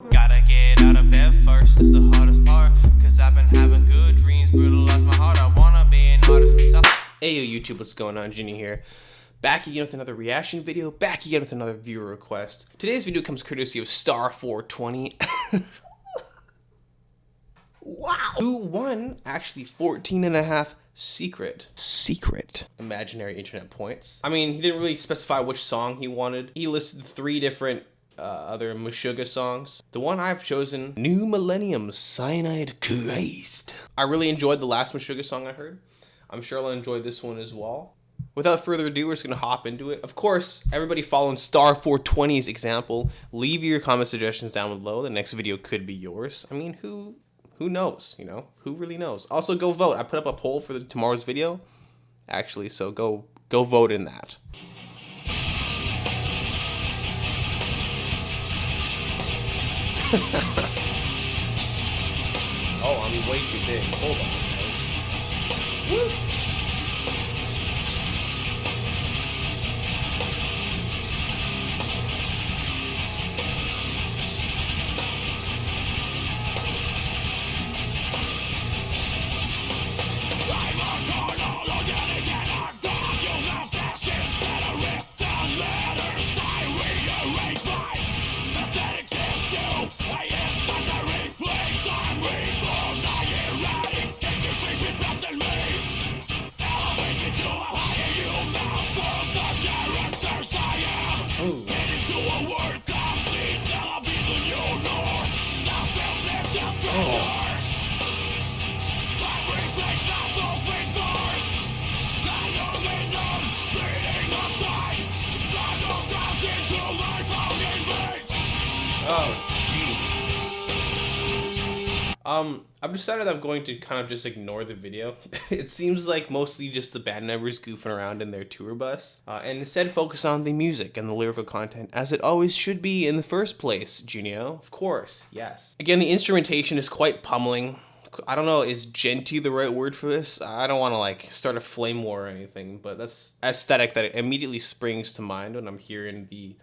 Gotta get out of bed first, it's the hardest part. Cause I've been having good dreams, brutalize my heart. I wanna be an artist and stuff. Hey yo YouTube, what's going on? Juniio here. Back again with another reaction video, back again with another viewer request. Today's video comes courtesy of Star420. Wow! Who won actually 14.5 secret imaginary internet points. I mean, he didn't really specify which song he wanted. He listed 3 different other MESHUGGAH songs. The one I've chosen, New Millennium Cyanide Christ. I really enjoyed the last MESHUGGAH song I heard. I'm sure I'll enjoy this one as well. Without further ado, we're just gonna hop into it. Of course, everybody following Star420's example, leave your comment suggestions down below. The next video could be yours. I mean, who knows, you know? Who really knows? Also, go vote. I put up a poll for tomorrow's video, actually, so go vote in that. Oh, I'm way too big. Hold on, guys. Woo! I've decided I'm going to kind of just ignore the video. It seems like mostly just the band members goofing around in their tour bus, and instead focus on the music and the lyrical content, as it always should be in the first place, Juniio. Of course, yes. Again, the instrumentation is quite pummeling. I don't know, is genty the right word for this? I don't want to like start a flame war or anything, but that's aesthetic that immediately springs to mind when I'm hearing the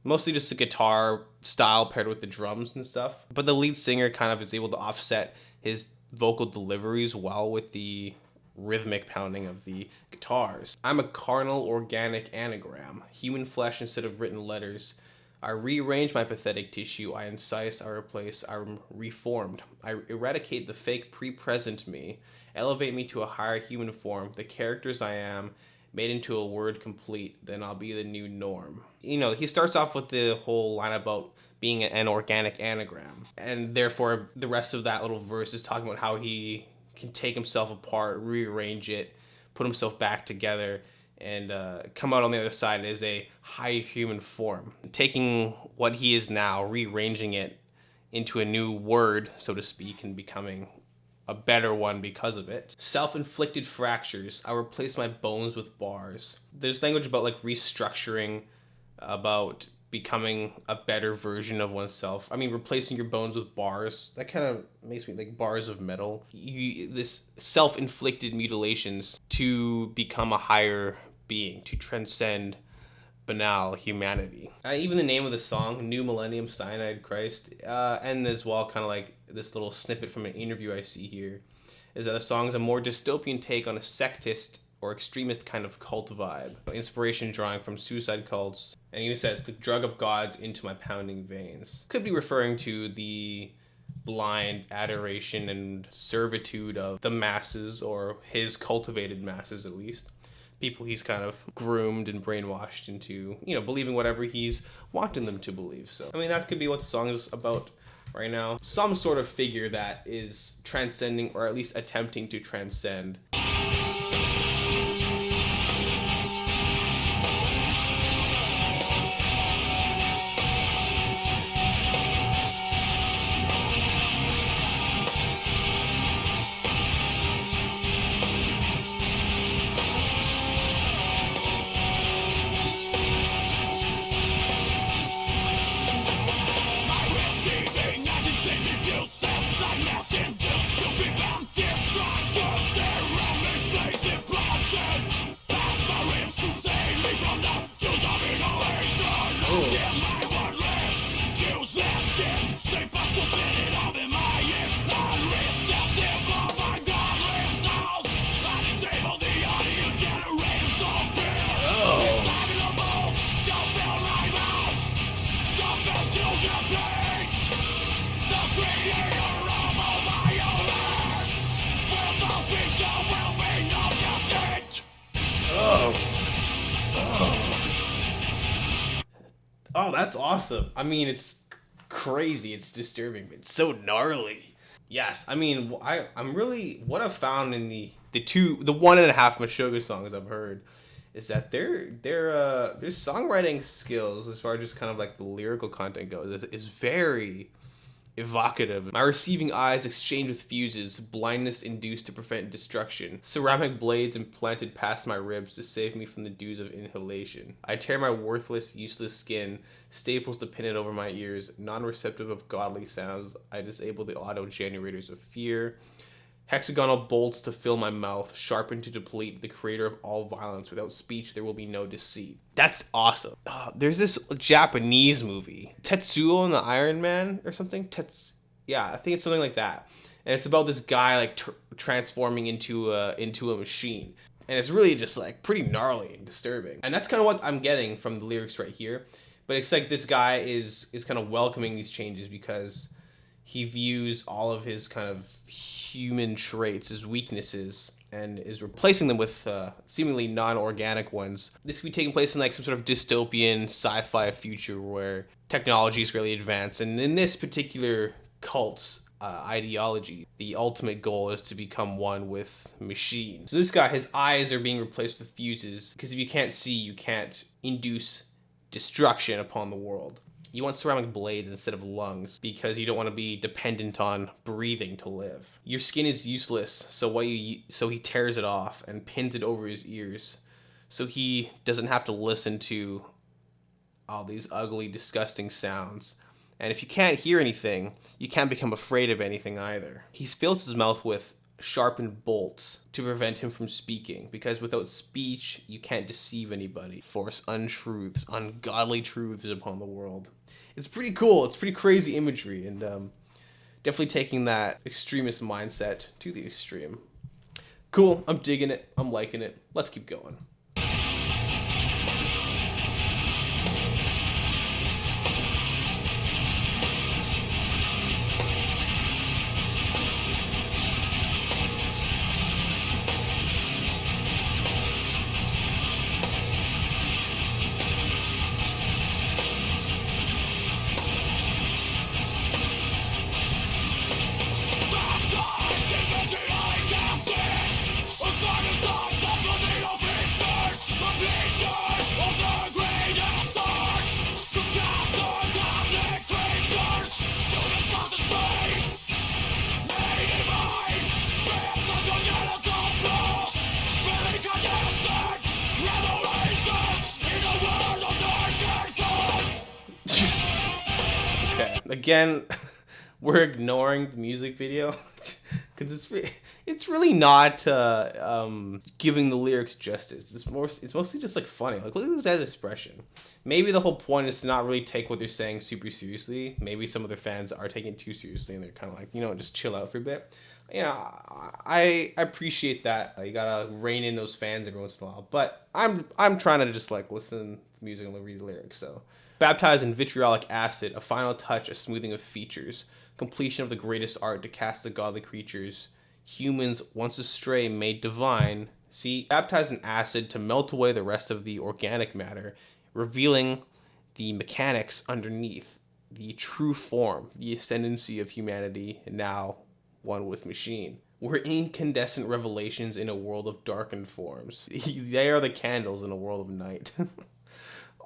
mostly just the guitar style paired with the drums and stuff. But the lead singer kind of is able to offset his vocal deliveries well with the rhythmic pounding of the guitars. I'm a carnal organic anagram, human flesh instead of written letters. I rearrange my pathetic tissue, I incise, I replace, I'm reformed. I eradicate the fake pre-present me, elevate me to a higher human form, the characters I am, made into a word complete, then I'll be the new norm. You know, he starts off with the whole line about being an organic anagram, and therefore the rest of that little verse is talking about how he can take himself apart, rearrange it, put himself back together, and come out on the other side as a high human form. Taking what he is now, rearranging it into a new word, so to speak, and becoming a better one because of it. Self-inflicted fractures. I replace my bones with bars. There's language about like restructuring, about becoming a better version of oneself. I mean, replacing your bones with bars, that kind of makes me like bars of metal. This self-inflicted mutilations to become a higher being, to transcend banal humanity. Even the name of the song, New Millennium Cyanide Christ, and as well kind of like this little snippet from an interview I see here, is that the song is a more dystopian take on a sectist or extremist kind of cult vibe. Inspiration drawing from suicide cults, and he says, the drug of gods into my pounding veins. Could be referring to the blind adoration and servitude of the masses, or his cultivated masses at least. People he's kind of groomed and brainwashed into, you know, believing whatever he's wanting them to believe. So, I mean, that could be what the song is about right now. Some sort of figure that is transcending, or at least attempting to transcend. Self-like nothing, just to be bound, destruction, Oh, that's awesome. I mean, it's crazy. It's disturbing. It's so gnarly. Yes, I mean, I'm really what I've found in the 1.5 MESHUGGAH songs I've heard is that their songwriting skills, as far as just kind of like the lyrical content goes, is very evocative. My receiving eyes exchange with fuses, blindness induced to prevent destruction. Ceramic blades implanted past my ribs to save me from the dews of inhalation. I tear my worthless, useless skin, staples to pin it over my ears, non-receptive of godly sounds. I disable the auto-generators of fear. Hexagonal bolts to fill my mouth, sharpened to deplete the creator of all violence. Without speech, there will be no deceit. That's awesome. There's this Japanese movie, Tetsuo and the Iron Man or something. Yeah, I think it's something like that. And it's about this guy like transforming into a machine. And it's really just like pretty gnarly and disturbing. And that's kind of what I'm getting from the lyrics right here. But it's like this guy is kind of welcoming these changes because he views all of his kind of human traits as weaknesses and is replacing them with seemingly non-organic ones. This could be taking place in like some sort of dystopian sci-fi future where technology is really advanced. And in this particular cult's ideology, the ultimate goal is to become one with machines. So this guy, his eyes are being replaced with fuses because if you can't see, you can't induce destruction upon the world. You want ceramic blades instead of lungs because you don't want to be dependent on breathing to live. Your skin is useless, so he tears it off and pins it over his ears so he doesn't have to listen to all these ugly, disgusting sounds. And if you can't hear anything, you can't become afraid of anything either. He fills his mouth with sharpened bolts to prevent him from speaking, because without speech, you can't deceive anybody, force untruths, ungodly truths upon the world. It's pretty cool. It's pretty crazy imagery, and definitely taking that extremist mindset to the extreme. Cool. I'm digging it. I'm liking it. Let's keep going. Again, we're ignoring the music video because it's really not giving the lyrics justice. It's mostly just like funny. Like, look at this guy's expression. Maybe the whole point is to not really take what they're saying super seriously. Maybe some of their fans are taking it too seriously and they're kind of like, just chill out for a bit. I appreciate that. You gotta rein in those fans every once in a while. But I'm trying to just like listen to music and read the lyrics. So, baptized in vitriolic acid, a final touch, a smoothing of features, completion of the greatest art to cast the godly creatures, humans once astray made divine. See, baptized in acid to melt away the rest of the organic matter, revealing the mechanics underneath, the true form, the ascendancy of humanity, now one with machine. We're incandescent revelations in a world of darkened forms. They are the candles in a world of night.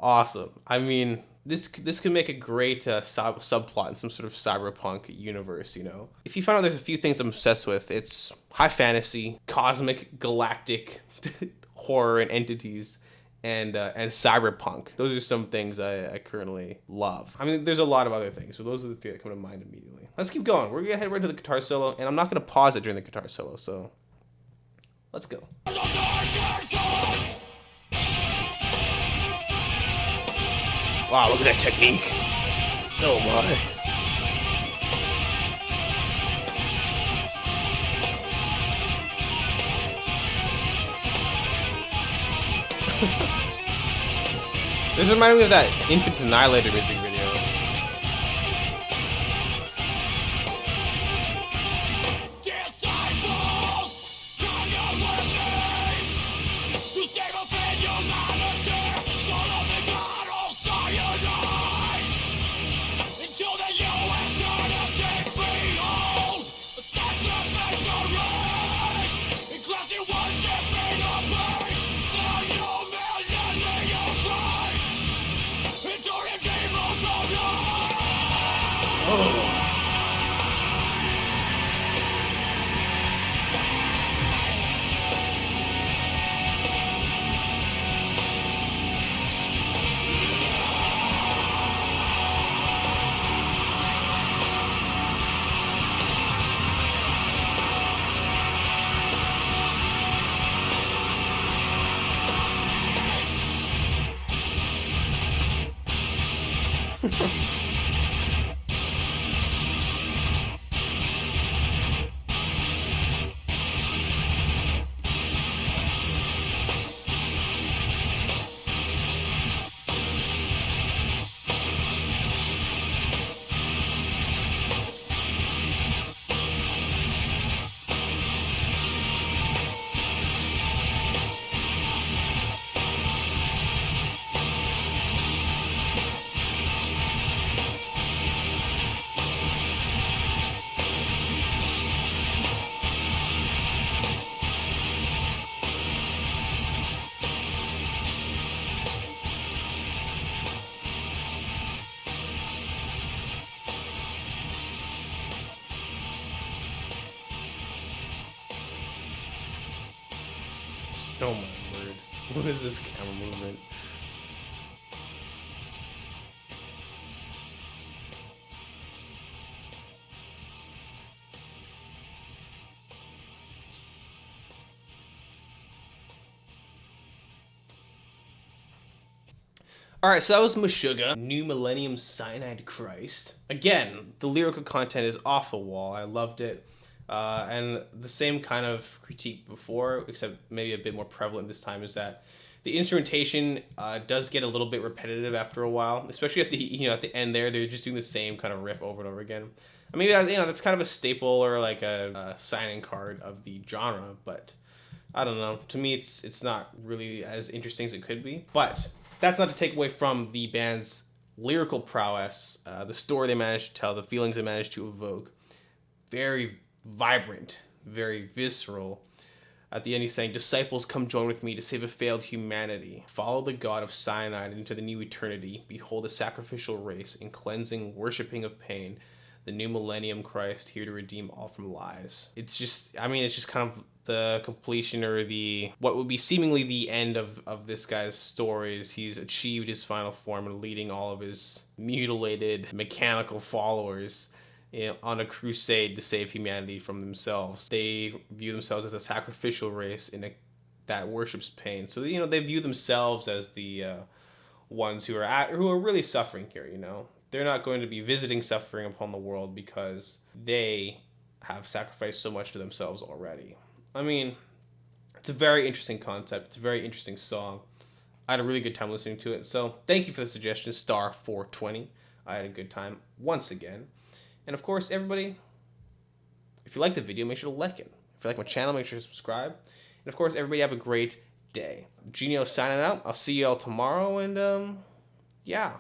Awesome. I mean, this could make a great subplot in some sort of cyberpunk universe, If you find out there's a few things I'm obsessed with, it's high fantasy, cosmic, galactic horror and entities, and cyberpunk. Those are some things I currently love. I mean, there's a lot of other things, but those are the three that come to mind immediately. Let's keep going. We're going to head right to the guitar solo, and I'm not going to pause it during the guitar solo, so let's go. Wow, look at that technique. Oh my. This reminded me of that Infant Annihilator music video. Oh my word. What is this camera movement? Alright, so that was MESHUGGAH, New Millennium Cyanide Christ. Again, the lyrical content is off the wall. I loved it. And the same kind of critique before, except maybe a bit more prevalent this time, is that the instrumentation does get a little bit repetitive after a while, especially at the at the end there. They're just doing the same kind of riff over and over again. I mean, that's kind of a staple or like a signing card of the genre, but I don't know. To me, it's not really as interesting as it could be. But that's not to take away from the band's lyrical prowess, the story they managed to tell, the feelings they managed to evoke. Very vibrant, very visceral. At the end, he's saying, "Disciples, come join with me to save a failed humanity. Follow the god of cyanide into the new eternity. Behold a sacrificial race in cleansing, worshipping of pain. The new millennium Christ here to redeem all from lies." It's just kind of the completion or the what would be seemingly the end of this guy's stories. He's achieved his final form and leading all of his mutilated mechanical followers on a crusade to save humanity from themselves. They view themselves as a sacrificial race that worships pain. So they view themselves as the ones who are really suffering here. They're not going to be visiting suffering upon the world because they have sacrificed so much to themselves already. I mean, it's a very interesting concept. It's a very interesting song. I had a really good time listening to it. So thank you for the suggestion, Star420. I had a good time once again. And of course, everybody, if you like the video, make sure to like it. If you like my channel, make sure to subscribe. And of course, everybody have a great day. Juniio signing out. I'll see you all tomorrow. And yeah.